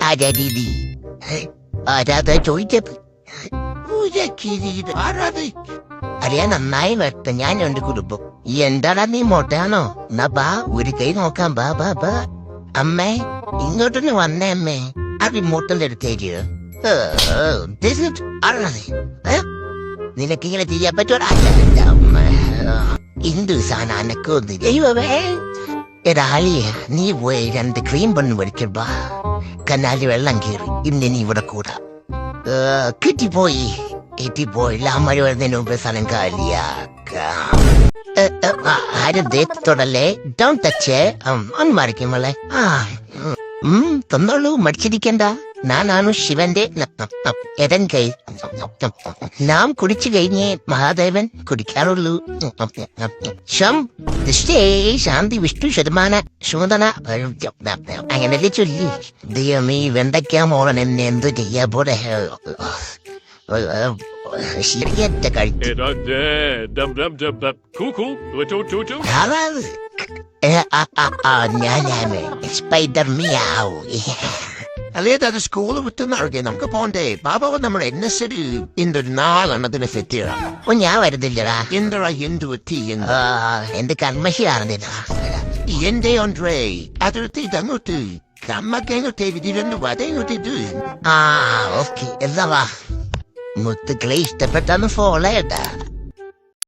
ആരാ ദീദി? ആരാധ ചോദിച്ചത്? അറിയാൻ നന്നായി വരട്ടെ. ഞാൻ എന്റെ കുടുംബം. എന്താടാ നീ മൊട്ടയാണോ? എന്നാ ബാ, ഒരു കൈ നോക്കാം. ബാ ബാ ബാ. അമ്മേ, ഇങ്ങോട്ടൊന്ന് വന്നേ അമ്മേ. ആ റിമോട്ടിന്റെ അടുത്തേക്ക്. നിനക്കിങ്ങനെ ചെയ്യാൻ പറ്റുമോ? എന്ത് സാധനം അനക്കൊന്നും ദൈവമേ. എടാളിയ, നീ പോയി 2 ക്രീം ബണ്ണ് മേടിക്കണ്ടാ. കനാലി വെള്ളം കയറി. ഇന്ന് നീ ഇവിടെ കൂടാ. കിട്ടിപ്പോയി. മഴ വരുന്നതിന് മുമ്പ് സ്ഥലം കാലിയാക്കാം. ആരും ദേഹത്തോടല്ലേ? Don't touch. ഒന്ന് മറിക്കുമല്ലേ? തന്നോളൂ, മടിച്ചിരിക്കണ്ട. ഞാനാണ് ശിവന്റെ എടൻ കൈ. നാം കുടിച്ചു കഴിഞ്ഞേ മഹാദേവൻ കുടിക്കാറുള്ളൂ. ശാന്തി വിഷ്ണു ശതമാന ശോധന അങ്ങനല്ലേ ചൊല്ലി. ദൈവമേ, വെണ്ടയ്ക്കാ മോളൻ എന്നെ എന്തു ചെയ്യാ പോലെ ശരിയേറ്റ കഴിച്ചു. ഞാനാണ് സ്പൈഡർ മിയാവ്. അല്ലേ, അത് സ്കൂള് വിട്ട് നൽകി നമുക്ക് പോണ്ടേ. ബാബ നമ്മുടെ എൻഎസ്സരി ഇന്നൊരു 4 എണ്ണത്തിന് സെറ്റിയാണ്. ഞാൻ വരുന്നില്ലടാ. എന്താ എന്തു പറ്റി? എന്റെ കർമ്മശിയാണെന്നാ എന്റെ ഒன்றേ. അതെടുത്ത് ഇതങ്ങോട്ട് കമ്മക്കെങ്ങോട്ടേ വിധിരണ്ടു അതെങ്ങോട്ടിട്ട്. ഓക്കെ, എന്താ മുത്തുക്കളെ ഇഷ്ടപ്പെട്ടാന്ന് ഫോളോ ചെയ്യട്ടാ.